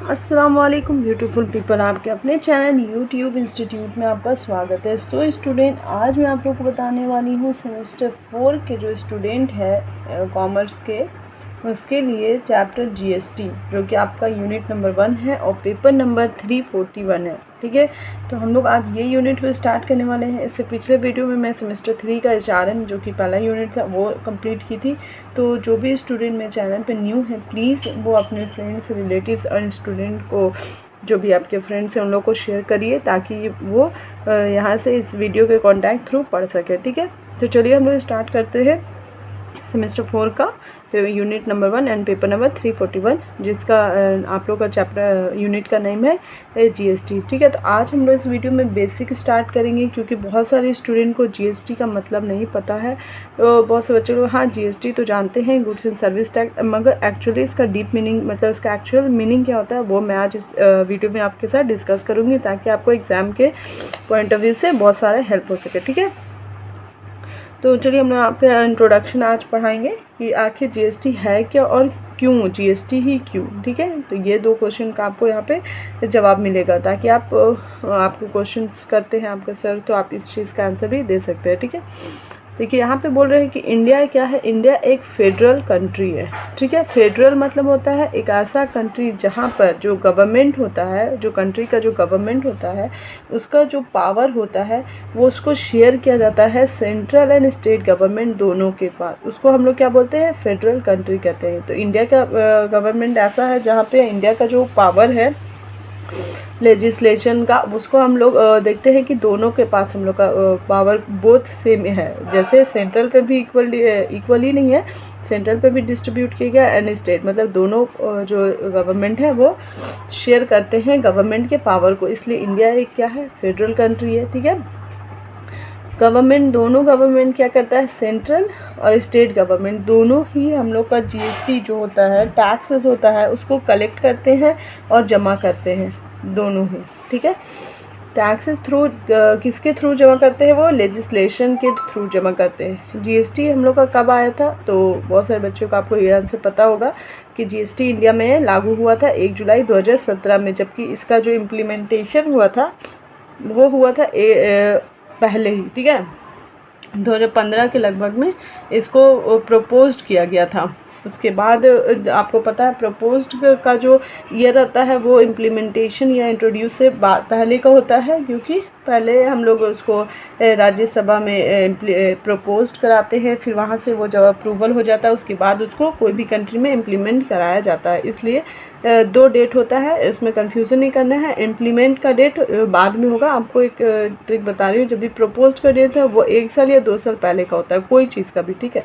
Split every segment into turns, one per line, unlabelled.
अस्सलाम वालेकुम beautiful people, आपके अपने चैनल यूट्यूब इंस्टीट्यूट में आपका स्वागत है। सो स्टूडेंट, आज मैं आप लोग को बताने वाली हूँ सेमेस्टर 4 के जो स्टूडेंट है कॉमर्स के, उसके लिए चैप्टर जीएसटी जो कि आपका यूनिट नंबर 1 है और पेपर नंबर 341 है। ठीक है, तो हम लोग आज ये यूनिट को स्टार्ट करने वाले हैं। इससे पिछले वीडियो में मैं सेमेस्टर 3 का HRM जो कि पहला यूनिट था वो कंप्लीट की थी। तो जो भी स्टूडेंट मेरे चैनल पे न्यू है, प्लीज़ वो अपने फ्रेंड्स, रिलेटिव्स और स्टूडेंट को, जो भी आपके फ्रेंड्स हैं उन लोग को शेयर करिए ताकि वो यहाँ से इस वीडियो के कॉन्टैक्ट थ्रू पढ़ सके। ठीक है, तो चलिए हम लोग स्टार्ट करते हैं सेमेस्टर 4 का unit number 1 and paper number 341, जिसका आप लोग का चैप्टर यूनिट का नेम है जीएसटी। ठीक है, तो आज हम लोग इस वीडियो में बेसिक स्टार्ट करेंगे क्योंकि बहुत सारे स्टूडेंट को जीएसटी का मतलब नहीं पता है। तो बहुत से बच्चे लोग हाँ जीएसटी तो जानते हैं, गुड्स एंड सर्विस टैक्स, मगर एक्चुअली इसका डीप मीनिंग मतलब इसका एक्चुअल मीनिंग क्या होता है वो मैं आज इस वीडियो में आपके साथ डिस्कस करूँगी ताकि आपको एग्ज़ाम के पॉइंट ऑफ व्यू से बहुत सारा हेल्प हो सके। ठीक है, तो चलिए हम आपके इंट्रोडक्शन आज पढ़ाएंगे कि आखिर जीएसटी है क्या और क्यों, जीएसटी ही क्यों। ठीक है, तो ये 2 क्वेश्चन का आपको यहाँ पे जवाब मिलेगा ताकि आपको क्वेश्चंस करते हैं आपके सर, तो आप इस चीज़ का आंसर भी दे सकते हैं। ठीक है, देखिए यहाँ पे बोल रहे हैं कि इंडिया क्या है। इंडिया एक फेडरल कंट्री है। ठीक है, फेडरल मतलब होता है एक ऐसा कंट्री जहाँ पर जो गवर्नमेंट होता है, जो कंट्री का जो गवर्नमेंट होता है, उसका जो पावर होता है वो उसको शेयर किया जाता है सेंट्रल एंड स्टेट गवर्नमेंट दोनों के पास। उसको हम लोग क्या बोलते हैं, फेडरल कंट्री कहते हैं। तो इंडिया का गवर्नमेंट ऐसा है जहाँ पे इंडिया का जो पावर है लेजिस्लेशन का, उसको हम लोग देखते हैं कि दोनों के पास हम लोग का पावर बोथ सेम है। जैसे सेंट्रल पे भी इक्वली नहीं है, सेंट्रल पे भी डिस्ट्रीब्यूट किया गया एंड स्टेट, मतलब दोनों जो गवर्नमेंट है वो शेयर करते हैं गवर्नमेंट के पावर को, इसलिए इंडिया एक क्या है, फेडरल कंट्री है। ठीक है, गवर्नमेंट, दोनों गवर्नमेंट क्या करता है, सेंट्रल और स्टेट गवर्नमेंट दोनों ही हम लोग का जीएसटी जो होता है, टैक्सेस होता है, उसको कलेक्ट करते हैं और जमा करते हैं दोनों ही। ठीक है, टैक्सेस थ्रू किसके थ्रू जमा करते हैं, वो लेजिस्लेशन के थ्रू जमा करते हैं। जीएसटी हम लोग का कब आया था, तो बहुत सारे बच्चों को आपको ये आंसर पता होगा कि जीएसटी इंडिया में लागू हुआ था 1 जुलाई 2017 में, जबकि इसका जो इम्प्लीमेंटेशन हुआ था वो हुआ था पहले ही। ठीक है, 2015 के लगभग में इसको प्रपोज्ड किया गया था। उसके बाद आपको पता है प्रपोज्ड का जो ईयर रहता है वो इम्प्लीमेंटेशन या इंट्रोड्यूस से पहले का होता है, क्योंकि पहले हम लोग उसको राज्यसभा में प्रपोज्ड कराते हैं, फिर वहाँ से वो जब अप्रूवल हो जाता है उसके बाद उसको कोई भी कंट्री में इम्प्लीमेंट कराया जाता है। इसलिए 2 डेट होता है, उसमें कंफ्यूजन नहीं करना है। इम्प्लीमेंट का डेट बाद में होगा। आपको एक ट्रिक बता रही हूँ, जब भी प्रपोज्ड का डेट है वो 1 साल या 2 साल पहले का होता है, कोई चीज़ का भी। ठीक है,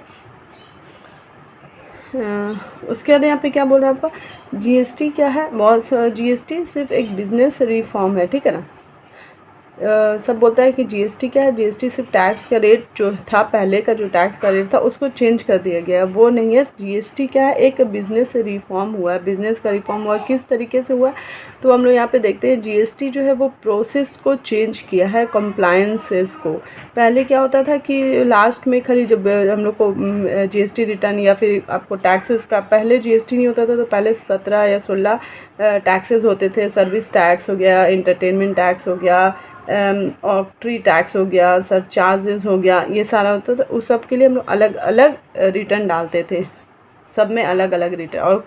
उसके बाद यहाँ पे क्या बोल रहा है आपका, जीएसटी क्या है, बहुत जीएसटी सिर्फ एक बिजनेस रिफॉर्म है। ठीक है ना, सब बोलता है कि जीएसटी क्या है, जीएसटी सिर्फ टैक्स का रेट जो था, पहले का जो टैक्स का रेट था उसको चेंज कर दिया गया, वो नहीं है। जीएसटी क्या है, एक बिजनेस रिफॉर्म हुआ है, बिजनेस का रिफॉर्म हुआ। किस तरीके से हुआ, तो हम लोग यहाँ पे देखते हैं जीएसटी जो है वो प्रोसेस को चेंज किया है, कंप्लायंसेस को। पहले क्या होता था कि लास्ट में खाली जब हम लोग को जीएसटी रिटर्न या फिर आपको टैक्सेस का, पहले जीएसटी नहीं होता था तो पहले 17 या 16 टैक्सेस होते थे। सर्विस टैक्स हो गया, इंटरटेनमेंट टैक्स हो गया, ऑक्ट्री टैक्स हो गया, सर चार्जेस हो गया, ये सारा होता था। उस सब के लिए हम लोग अलग अलग रिटर्न डालते थे, सब में अलग अलग रिटर्न। और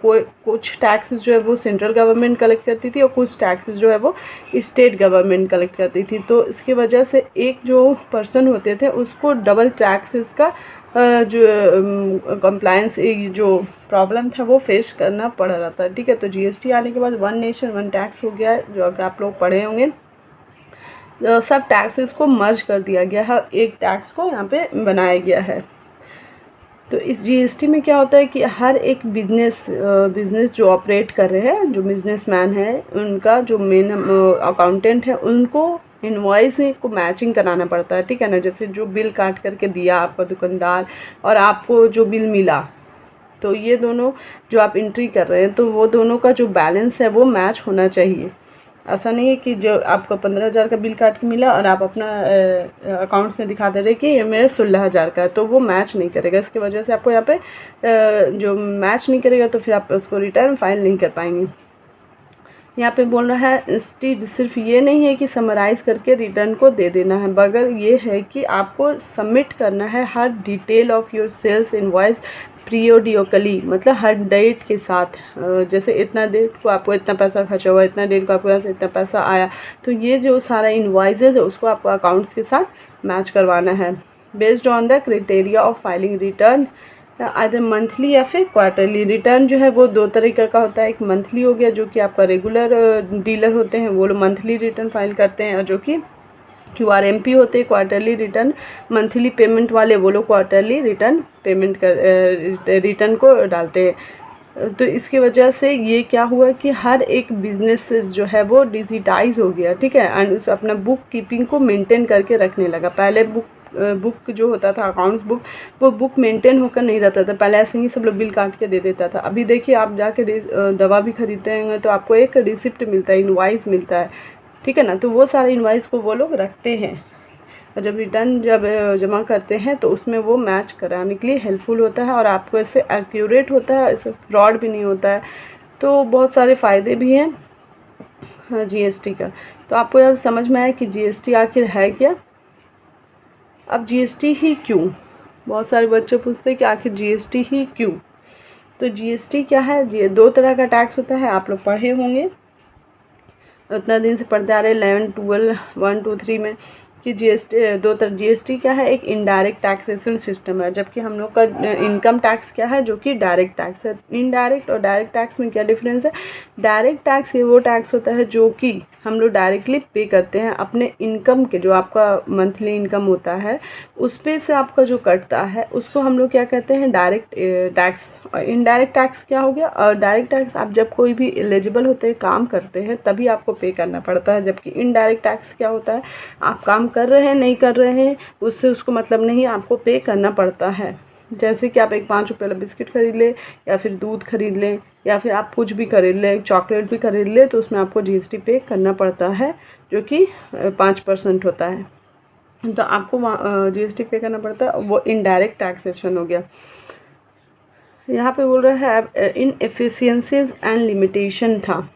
कुछ टैक्सेस जो है वो सेंट्रल गवर्नमेंट कलेक्ट करती थी और कुछ टैक्सेस जो है वो स्टेट गवर्नमेंट कलेक्ट करती थी। तो इसकी वजह से एक जो पर्सन होते थे उसको डबल टैक्सेस का जो कंप्लायंस जो प्रॉब्लम था वो फेस करना पड़ रहा था। ठीक है, तो जीएसटी आने के बाद 1 नेशन 1 टैक्स हो गया है, जो कि आप लोग पढ़े होंगे। सब टैक्सेस को मर्ज कर दिया गया है, एक टैक्स को यहाँ पे बनाया गया है। तो इस जीएसटी में क्या होता है कि हर एक बिज़नेस जो ऑपरेट कर रहे हैं, जो बिजनेसमैन है, उनका जो मेन अकाउंटेंट है, उनको इनवॉइस को मैचिंग कराना पड़ता है। ठीक है ना, जैसे जो बिल काट करके दिया आपका दुकानदार और आपको जो बिल मिला, तो ये दोनों जो आप एंट्री कर रहे हैं तो वो दोनों का जो बैलेंस है वो मैच होना चाहिए। ऐसा नहीं है कि जो आपको 15,000 का बिल काट के मिला और आप अपना अकाउंट्स में दिखा दे रहे कि ये मेरे 16,000 का है, तो वो मैच नहीं करेगा। इसकी वजह से आपको यहाँ पे जो मैच नहीं करेगा तो फिर आप उसको रिटर्न फाइल नहीं कर पाएंगे। यहाँ पे बोल रहा है इंस्टीड सिर्फ ये नहीं है कि समराइज़ करके रिटर्न को दे देना है, मगर ये है कि आपको सबमिट करना है हर detail of your sales invoice periodically, मतलब हर डेट के साथ। जैसे इतना डेट को आपको इतना पैसा खर्चा हुआ, इतना डेट को आपके पास इतना पैसा आया, तो ये जो सारा इनवॉइसेस है उसको आपको अकाउंट्स के साथ मैच करवाना है based on the criteria of filing return, either monthly या फिर क्वार्टरली। रिटर्न जो है वो दो तरीके का होता है, एक मंथली हो गया जो कि आपका रेगुलर डीलर होते हैं वो लोग मंथली रिटर्न फाइल करते हैं, और जो कि QRMP होते हैं क्वार्टरली रिटर्न, मंथली पेमेंट वाले वो लोग क्वार्टरली रिटर्न पेमेंट रिटर्न को डालते हैं। तो इसकी वजह से ये क्या हुआ कि हर एक बिजनेस जो है वो डिजिटाइज हो गया, ठीक है, एंड उस अपना बुक कीपिंग को मेंटेन करके रखने लगा। पहले बुक जो होता था अकाउंट्स बुक, वो बुक मेंटेन होकर नहीं रहता था, पहले ऐसे ही सब लोग बिल काट के दे देता था। अभी देखिए आप जाके दवा भी खरीदते हैं तो आपको एक रिसिप्ट मिलता है, इनवॉइस मिलता है, ठीक है ना, तो वो सारे इनवॉइस को वो लोग रखते हैं, और जब रिटर्न जमा करते हैं तो उसमें वो मैच कराने के लिए हेल्पफुल होता है, और आपको इससे एक्यूरेट होता है, इससे फ्रॉड भी नहीं होता है। तो बहुत सारे फ़ायदे भी हैं GST का। तो आपको यह समझ में आया कि GST आखिर है क्या। अब GST ही क्यों, बहुत सारे बच्चे पूछते हैं कि आखिर GST ही क्यों। तो GST क्या है, ये दो तरह का टैक्स होता है, आप लोग पढ़े होंगे, उतना दिन से पढ़ते आ रहे 11, 12, 1, 2, 3 में कि दो तरह GST क्या है, एक इनडायरेक्ट टैक्सेशन सिस्टम है, जबकि हम लोग का इनकम टैक्स क्या है जो कि डायरेक्ट टैक्स है। इनडायरेक्ट और डायरेक्ट टैक्स में क्या डिफरेंस है। डायरेक्ट टैक्स ये वो टैक्स होता है जो कि हम लोग डायरेक्टली पे करते हैं अपने इनकम के, जो आपका मंथली इनकम होता है उस पे से आपका जो कटता है उसको हम लोग क्या कहते हैं, डायरेक्ट टैक्स। और इनडायरेक्ट टैक्स क्या हो गया, और डायरेक्ट टैक्स आप जब कोई भी एलिजिबल होते हैं, काम करते हैं, तभी आपको पे करना पड़ता है, जबकि इनडायरेक्ट टैक्स क्या होता है, आप काम कर रहे हैं नहीं कर रहे हैं उससे उसको मतलब नहीं, आपको पे करना पड़ता है। जैसे कि आप एक 5 रुपये वाला बिस्किट खरीद लें, या फिर दूध खरीद लें, या फिर आप कुछ भी खरीद लें, चॉकलेट भी खरीद लें, तो उसमें आपको GST पे करना पड़ता है, जो कि 5% होता है। तो आपको GST पे करना पड़ता है, वो इनडायरेक्ट टैक्सेशन हो गया। यहाँ पे बोल रहा है इन एफिशिएंसीज एंड लिमिटेशन था,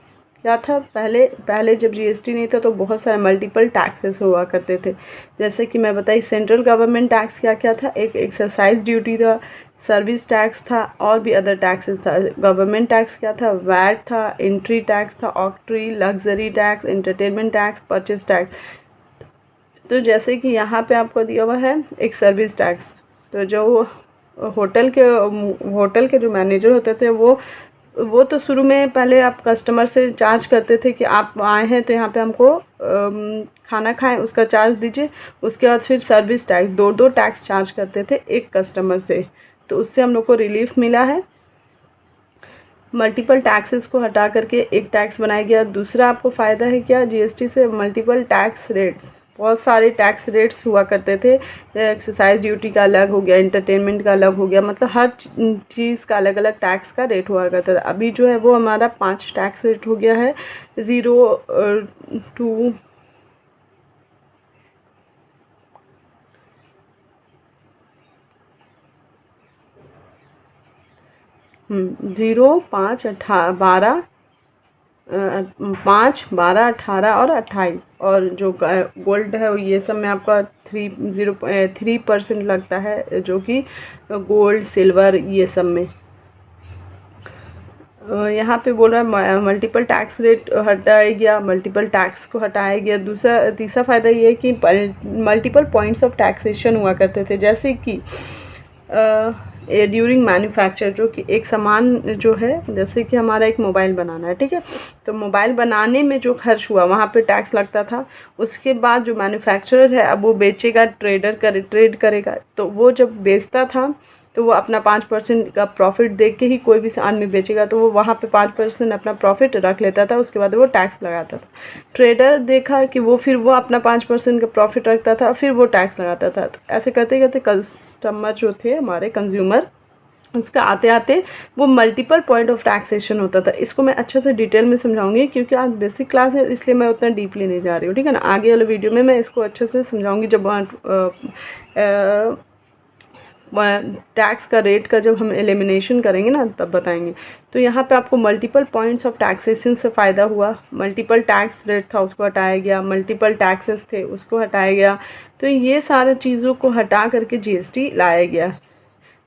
क्या था, पहले जब GST नहीं था तो बहुत सारे मल्टीपल टैक्सेस हुआ करते थे। जैसे कि मैं बताई सेंट्रल गवर्नमेंट टैक्स क्या क्या था, एक एक्सरसाइज ड्यूटी था, सर्विस टैक्स था, और भी अदर टैक्सेस था। गवर्नमेंट टैक्स क्या था, वैट था, एंट्री टैक्स था, octroi, luxury tax, entertainment tax, purchase tax. तो जैसे कि यहाँ पे आपको दिया हुआ है एक सर्विस टैक्स, तो जो होटल के जो मैनेजर होते थे वो तो शुरू में पहले आप कस्टमर से चार्ज करते थे कि आप आए हैं तो यहाँ पे हमको खाना खाएं उसका चार्ज दीजिए। उसके बाद फिर सर्विस टैक्स, दो टैक्स चार्ज करते थे एक कस्टमर से, तो उससे हम लोग को रिलीफ मिला है। मल्टीपल टैक्सेस को हटा करके एक टैक्स बनाया गया। दूसरा आपको फ़ायदा है क्या GST से, मल्टीपल टैक्स रेट्स, बहुत सारे टैक्स रेट्स हुआ करते थे। एक्सरसाइज ड्यूटी का अलग हो गया, एंटरटेनमेंट का अलग हो गया, मतलब हर चीज़ का अलग अलग टैक्स का रेट हुआ करता था। अभी जो है वो हमारा 5 टैक्स रेट हो गया है, 0 2 0 5 12 5 12 18 और 28, और जो गोल्ड है ये सब में आपका 3% लगता है, जो कि गोल्ड सिल्वर ये सब में। यहाँ पे बोल रहा है मल्टीपल टैक्स रेट हटाया गया, मल्टीपल टैक्स को हटाया गया। तीसरा फ़ायदा ये है कि मल्टीपल पॉइंट्स ऑफ टैक्सेशन हुआ करते थे, जैसे कि ड्यूरिंग मैन्युफैक्चर, जो कि एक सामान जो है, जैसे कि हमारा एक मोबाइल बनाना है, ठीक है, तो मोबाइल बनाने में जो खर्च हुआ वहाँ पे टैक्स लगता था। उसके बाद जो मैन्युफैक्चरर है अब वो बेचेगा, ट्रेड करेगा, तो वो जब बेचता था तो वो अपना 5% का प्रॉफिट देख के ही कोई भी आदमी बेचेगा, तो वो वहाँ पे 5% अपना प्रॉफिट रख लेता था, उसके बाद वो टैक्स लगाता था। ट्रेडर देखा कि वो अपना 5% का प्रॉफिट रखता था, फिर वो टैक्स लगाता था। तो ऐसे करते करते कस्टमर जो थे हमारे कंज्यूमर, उसका आते आते वो मल्टीपल पॉइंट ऑफ टैक्सेशन होता था। इसको मैं अच्छे से डिटेल में समझाऊंगी, क्योंकि आज बेसिक क्लास है इसलिए मैं उतना डीपली नहीं जा रही हूँ, ठीक है ना। आगे वाले वीडियो में मैं इसको अच्छे से समझाऊंगी जब टैक्स का रेट का जब हम एलिमिनेशन करेंगे ना तब बताएंगे। तो यहाँ पे आपको मल्टीपल पॉइंट्स ऑफ टैक्सेशन से फ़ायदा हुआ, मल्टीपल टैक्स रेट था उसको हटाया गया, मल्टीपल टैक्सेस थे उसको हटाया गया। तो ये सारे चीज़ों को हटा करके जीएसटी लाया गया।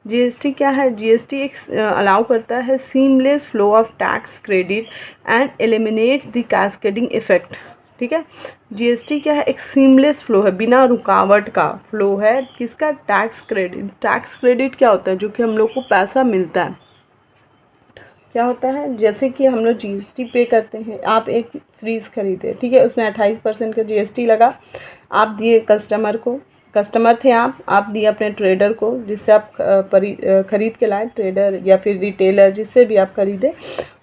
जीएसटी क्या है? जीएसटी एक अलाउ करता है seamless flow of tax credit and eliminates the cascading effect. ठीक है, जीएसटी क्या है? एक सीमलेस फ्लो है, बिना रुकावट का फ्लो है। किसका? Tax credit. टैक्स क्रेडिट क्या होता है? जो कि हम लोग को पैसा मिलता है। क्या होता है? जैसे कि हम लोग जीएसटी पे करते हैं, आप एक फ्रीज़ खरीदे, ठीक है, उसमें 28% का जीएसटी लगा, आप दिए कस्टमर को, कस्टमर थे आप दिए अपने ट्रेडर को जिससे आप ख़रीद के लाए, ट्रेडर या फिर रिटेलर जिससे भी आप ख़रीदे,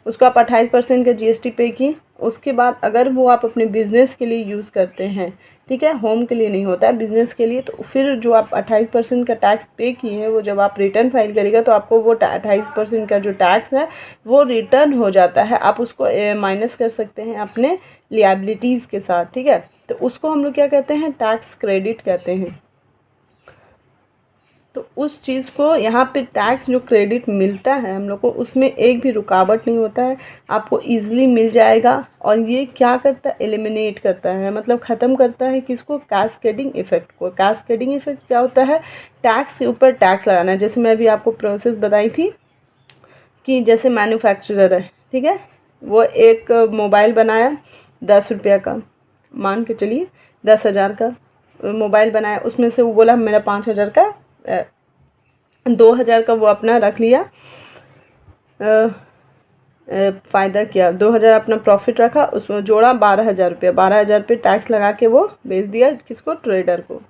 उसको आप 28% का जीएसटी पे किए। उसके बाद अगर वो आप अपने बिज़नेस के लिए यूज़ करते हैं, ठीक है, होम के लिए नहीं होता है, बिज़नेस के लिए, तो फिर जो आप 28% का टैक्स पे किए हैं वो जब आप रिटर्न फाइल करेगा तो आपको वो 28% का जो टैक्स है वो रिटर्न हो जाता है। आप उसको माइनस कर सकते हैं अपने लिएबिलिटीज़ के साथ, ठीक है। तो उसको हम लोग क्या कहते हैं? टैक्स क्रेडिट कहते हैं। तो उस चीज़ को यहाँ पे टैक्स जो क्रेडिट मिलता है हम लोग को, उसमें एक भी रुकावट नहीं होता है, आपको ईज़िली मिल जाएगा। और ये क्या करता है? एलिमिनेट करता है, मतलब ख़त्म करता है किसको? कैस्केडिंग इफ़ेक्ट को। कैस्केडिंग इफ़ेक्ट क्या होता है? टैक्स के ऊपर टैक्स लगाना। जैसे मैं अभी आपको प्रोसेस बताई थी कि जैसे मैन्युफैक्चरर है, ठीक है, वो एक मोबाइल बनाया 10 रुपये का, मान के चलिए 10,000 का मोबाइल बनाया, उसमें से वो बोला मेरा 5,000 का 2,000 का वो अपना रख लिया, फ़ायदा किया, 2,000 अपना प्रॉफिट रखा, उसमें जोड़ा 12,000 रुपये, 12,000 पे टैक्स लगा के वो बेच दिया किसको? ट्रेडर को।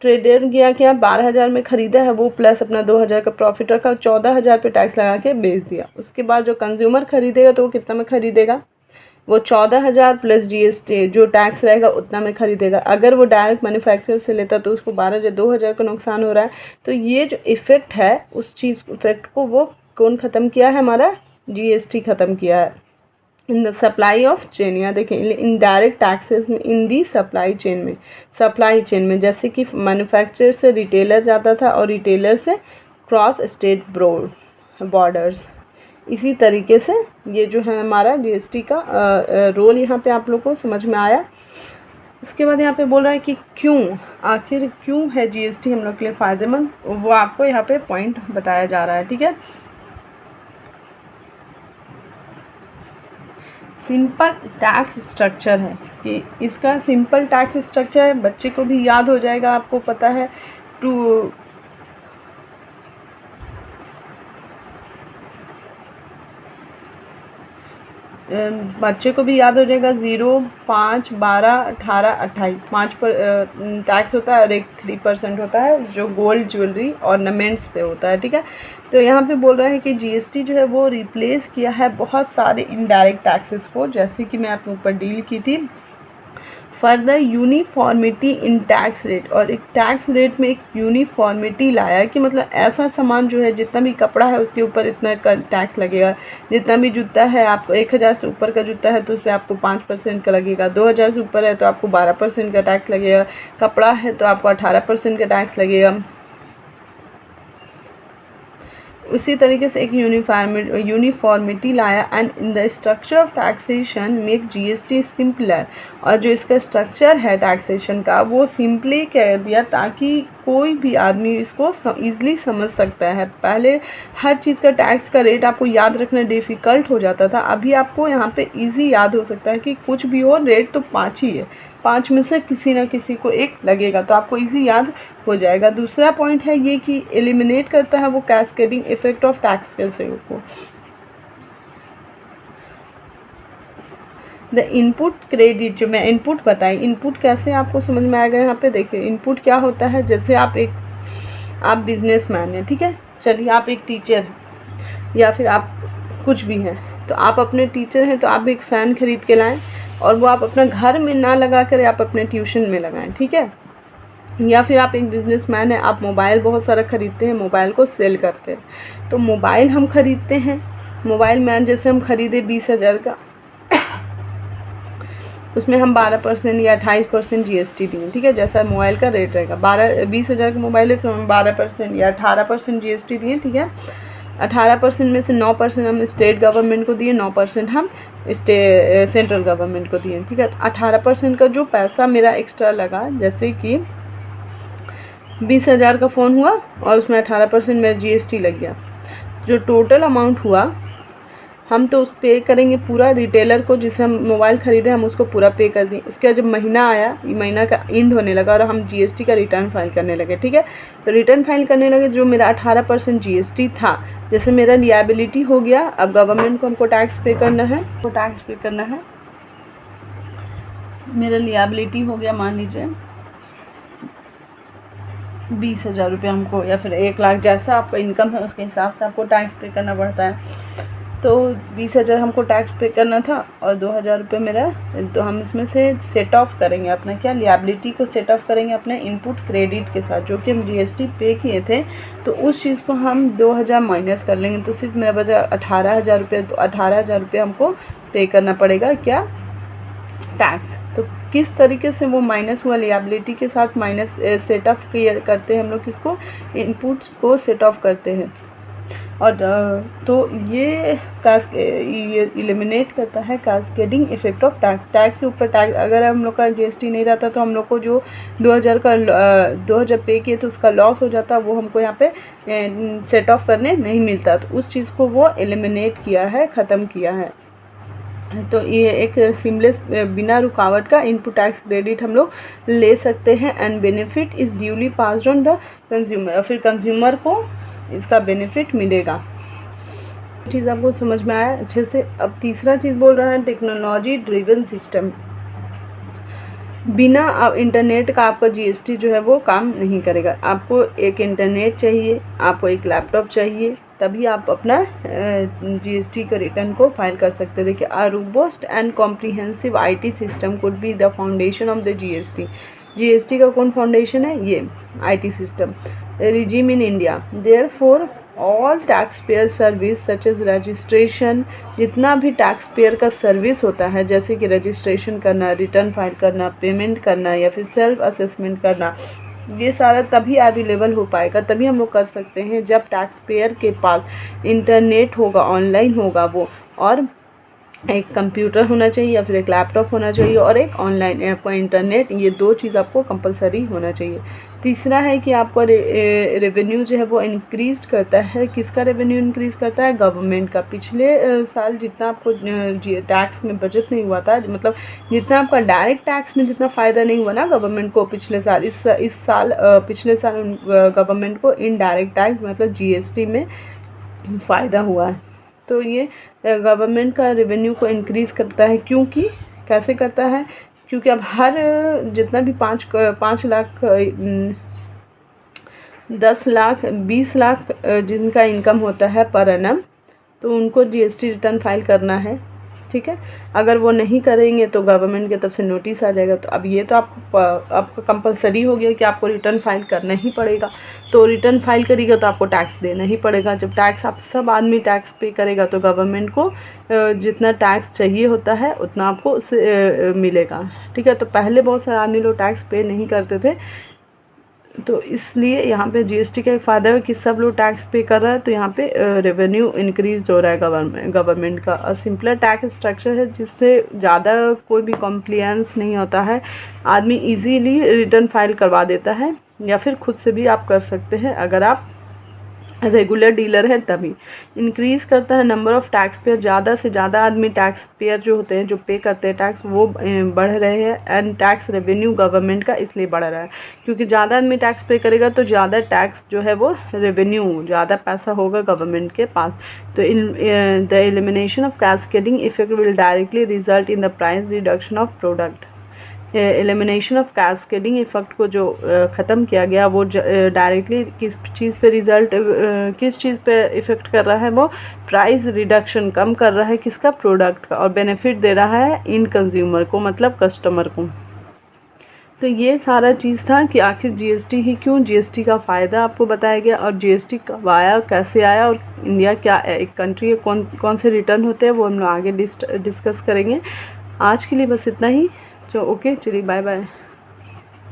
ट्रेडर गया क्या? 12,000 में ख़रीदा है वो, प्लस अपना 2,000 का प्रॉफिट रखा, 14,000 पे टैक्स लगा के बेच दिया। उसके बाद जो कंज्यूमर ख़रीदेगा तो वो कितना में ख़रीदेगा? वो 14,000 प्लस जीएसटी जो टैक्स रहेगा उतना में ख़रीदेगा। अगर वो डायरेक्ट मैन्युफैक्चरर से लेता तो उसको 2,000 का नुकसान हो रहा है। तो ये जो इफ़ेक्ट है उस चीज़ इफ़ेक्ट को वो कौन ख़त्म किया है? हमारा जीएसटी ख़त्म किया है। In the supply of chain, यहाँ देखें इनडायरेक्ट टैक्सेस में, इन दी सप्लाई चेन में जैसे कि मैन्युफैक्चरर से रिटेलर जाता था और रिटेलर से क्रॉस स्टेट बॉर्डर्स। इसी तरीके से ये जो है हमारा जीएसटी का रोल यहाँ पे आप लोग को समझ में आया। उसके बाद यहाँ पे बोल रहा है कि आखिर क्यों है जीएसटी हम लोग के लिए फ़ायदेमंद, वो आपको यहाँ पे पॉइंट बताया जा रहा है, ठीक है। सिंपल टैक्स स्ट्रक्चर है कि इसका सिंपल टैक्स स्ट्रक्चर है, बच्चे को भी याद हो जाएगा, आपको पता है। बच्चे को भी याद हो जाएगा। 0, 5, 12, 18, 28 5 पर टैक्स होता है और एक 3% होता है जो गोल्ड ज्वेलरी ऑर्नामेंट्स पे होता है, ठीक है। तो यहाँ पे बोल रहा है कि जीएसटी जो है वो रिप्लेस किया है बहुत सारे इनडायरेक्ट टैक्सेस को, जैसे कि मैं आपके ऊपर डील की थी। फर्दर यूनिफॉर्मिटी इन टैक्स रेट, और एक टैक्स रेट में एक यूनिफॉर्मिटी लाया कि मतलब ऐसा सामान जो है, जितना भी कपड़ा है उसके ऊपर इतना का टैक्स लगेगा, जितना भी जूता है, आपको 1,000 से ऊपर का जूता है तो उस पर आपको 5% का लगेगा, 2,000 से ऊपर है तो आपको 12% का टैक्स लगेगा, कपड़ा है तो आपको 18% का टैक्स लगेगा। उसी तरीके से एक यूनिफॉर्मिटी लाया and in the structure of taxation make GST simpler, और जो इसका स्ट्रक्चर है टैक्सेशन का वो सिंपली कर दिया ताकि कोई भी आदमी इसको ईज़िली समझ सकता है। पहले हर चीज़ का टैक्स का रेट आपको याद रखना डिफ़िकल्ट हो जाता था, अभी आपको यहाँ पे इजी याद हो सकता है कि कुछ भी हो रेट तो 5 ही है, 5 में से किसी ना किसी को एक लगेगा, तो आपको इजी याद हो जाएगा। दूसरा पॉइंट है ये कि एलिमिनेट करता है वो कैस्केडिंग इफेक्ट ऑफ टैक्स को। द इनपुट क्रेडिट, जो मैं इनपुट बताई, इनपुट कैसे आपको समझ में आएगा यहाँ पे देखिए। इनपुट क्या होता है, जैसे आप बिजनेसमैन हैं, ठीक है, चलिए आप एक टीचर हैं या फिर आप कुछ भी हैं, तो आप अपने टीचर हैं तो आप एक फ़ैन ख़रीद के लाएं और वो आप अपना घर में ना लगा कर आप अपने ट्यूशन में लगाएं, ठीक है। या फिर आप एक बिजनेसमैन हैं, आप मोबाइल बहुत सारा ख़रीदते हैं, मोबाइल को सेल करते हैं। तो मोबाइल हम ख़रीदते हैं, मोबाइल मैन जैसे हम ख़रीदे 20,000 का, उसमें हम 12% या 28% GST दिए, ठीक है। जैसा मोबाइल का रेट रहेगा, 20,000 का मोबाइल है तो हम 12% या 18% GST दिए, ठीक है। 18% में से 9% हम स्टेट गवर्नमेंट को दिए, 9% हम सेंट्रल गवर्नमेंट को दिए, ठीक है। तो 18% का जो पैसा मेरा एक्स्ट्रा लगा, जैसे कि 20,000 का फ़ोन हुआ और उसमें 18% मेरा GST लग गया, जो टोटल अमाउंट हुआ हम तो उस पे करेंगे पूरा रिटेलर को, जिससे हम मोबाइल ख़रीदे हम उसको पूरा पे कर दें। उसके बाद जब महीना आया, महीना का एंड होने लगा और हम GST का रिटर्न फाइल करने लगे, ठीक है। तो रिटर्न फाइल करने लगे, जो मेरा 18% GST था, जैसे मेरा लिएबिलिटी हो गया, अब गवर्नमेंट को हमको टैक्स पे करना है, तो टैक्स पे करना है। मेरा लिएबिलिटी हो गया, मान लीजिए 20,000 रुपये हमको, या फिर 1,00,000, जैसा आपका इनकम है उसके हिसाब से आपको टैक्स पे करना पड़ता है। तो 20,000 हमको टैक्स पे करना था और 2,000 रुपये मेरा, तो हम इसमें से सेट ऑफ करेंगे अपना क्या, लिएबिलिटी को सेट ऑफ करेंगे अपने इनपुट क्रेडिट के साथ, जो कि हम GST पे किए थे। तो उस चीज़ को हम 2,000 माइनस कर लेंगे, तो सिर्फ मेरा बचा 18,000 रुपये। तो 18,000 रुपये हमको पे करना पड़ेगा क्या, टैक्स। तो किस तरीके से वो माइनस हुआ, लिएबिलिटी के साथ माइनस सेट ऑफ करते हैं हम लोग, किसको, इनपुट्स को सेट ऑफ करते हैं। और तो ये इलिमिनेट करता है cascading effect of tax. Tax के ऊपर टैक्स, अगर हम लोग का GST नहीं रहता तो हम लोग को जो 2,000 पे किए तो उसका लॉस हो जाता, वो हमको यहाँ पे सेट ऑफ करने नहीं मिलता। तो उस चीज़ को वो एलिमिनेट किया है, ख़त्म किया है। तो ये एक सीमलेस, बिना रुकावट का इनपुट टैक्स क्रेडिट हम लोग ले सकते हैं। And benefit is duly passed on the consumer, और फिर कंज्यूमर को इसका बेनिफिट मिलेगा। चीज़ आपको समझ में आया अच्छे से। अब तीसरा चीज़ बोल रहा है टेक्नोलॉजी ड्रिवन सिस्टम। बिना इंटरनेट का आपका GST जो है वो काम नहीं करेगा। आपको एक इंटरनेट चाहिए, आपको एक लैपटॉप चाहिए, तभी आप अपना GST का रिटर्न को फाइल कर सकते हैं। देखिए, a robust and comprehensive IT system could be the foundation of the GST का कौन फाउंडेशन है, ये IT system regime in India. Therefore, all taxpayer service such as registration, जितना भी टैक्स पेयर का सर्विस होता है, जैसे कि रजिस्ट्रेशन करना, रिटर्न फाइल करना, पेमेंट करना या फिर सेल्फ असेसमेंट करना, ये सारा तभी अवेलेबल हो पाएगा, तभी हम लोग कर सकते हैं जब टैक्स पेयर के पास इंटरनेट होगा, ऑनलाइन होगा वो, और एक कंप्यूटर होना चाहिए या फिर एक लैपटॉप होना चाहिए और एक ऑनलाइन आपका इंटरनेट। ये दो चीज़ आपको कंपलसरी होना चाहिए। तीसरा है कि आपका रेवेन्यू जो है वो इंक्रीज करता है। किसका रेवेन्यू इंक्रीज करता है, गवर्नमेंट का। पिछले साल जितना आपको टैक्स में बचत नहीं हुआ था, मतलब जितना आपका डायरेक्ट टैक्स में जितना फ़ायदा नहीं हुआ ना गवर्नमेंट को पिछले साल, इस साल पिछले साल गवर्नमेंट को इनडायरेक्ट टैक्स मतलब GST में फ़ायदा हुआ है। तो ये गवर्नमेंट का रेवेन्यू को इंक्रीज़ करता है। क्योंकि कैसे करता है, क्योंकि अब हर जितना भी 5 लाख 10 लाख 20 लाख जिनका इनकम होता है पर एनम, तो उनको GST रिटर्न फाइल करना है, ठीक है। अगर वो नहीं करेंगे तो गवर्नमेंट की तरफ से नोटिस आ जाएगा। तो अब ये तो आपको कंपलसरी हो गया कि आपको रिटर्न फाइल करना ही पड़ेगा। तो रिटर्न फाइल करेगा तो आपको टैक्स देना ही पड़ेगा। जब टैक्स आप सब आदमी टैक्स पे करेगा तो गवर्नमेंट को जितना टैक्स चाहिए होता है उतना आपको उससे मिलेगा, ठीक है। तो पहले बहुत सारे आदमी लोग टैक्स पे नहीं करते थे, तो इसलिए यहाँ पे GST का एक फ़ायदा है कि सब लोग टैक्स पे कर रहा है, तो यहाँ पे रेवेन्यू इंक्रीज हो रहा है गवर्नमेंट का। सिंपलर टैक्स स्ट्रक्चर है जिससे ज़्यादा कोई भी कॉम्प्लियंस नहीं होता है, आदमी इजीली रिटर्न फाइल करवा देता है, या फिर खुद से भी आप कर सकते हैं अगर आप रेगुलर डीलर है तभी। इंक्रीज़ करता है नंबर ऑफ़ टैक्स पेयर, ज़्यादा से ज़्यादा आदमी टैक्स पेयर जो होते हैं जो पे करते हैं टैक्स वो बढ़ रहे हैं। एंड टैक्स रेवेन्यू गवर्नमेंट का इसलिए बढ़ रहा है क्योंकि ज़्यादा आदमी टैक्स पे करेगा तो ज़्यादा टैक्स जो है वो रेवेन्यू, ज़्यादा पैसा होगा गवर्नमेंट के पास। तो the elimination of cascading effect will directly result in the price reduction of product. Elimination of cascading effect को जो ख़त्म किया गया वो डायरेक्टली किस चीज़ पे इफ़ेक्ट कर रहा है, वो प्राइस रिडक्शन कम कर रहा है किसका, प्रोडक्ट का, और बेनिफिट दे रहा है इन कंज्यूमर को मतलब कस्टमर को। तो ये सारा चीज़ था कि आखिर GST ही क्यों, GST का फ़ायदा आपको बताया गया, और GST कब आया, कैसे आया, और इंडिया क्या एक कंट्री है, कौन कौन से रिटर्न होते हैं वो हम लोग आगे डिस्कस करेंगे। आज के लिए बस इतना ही। ओके, चलिए बाय बाय।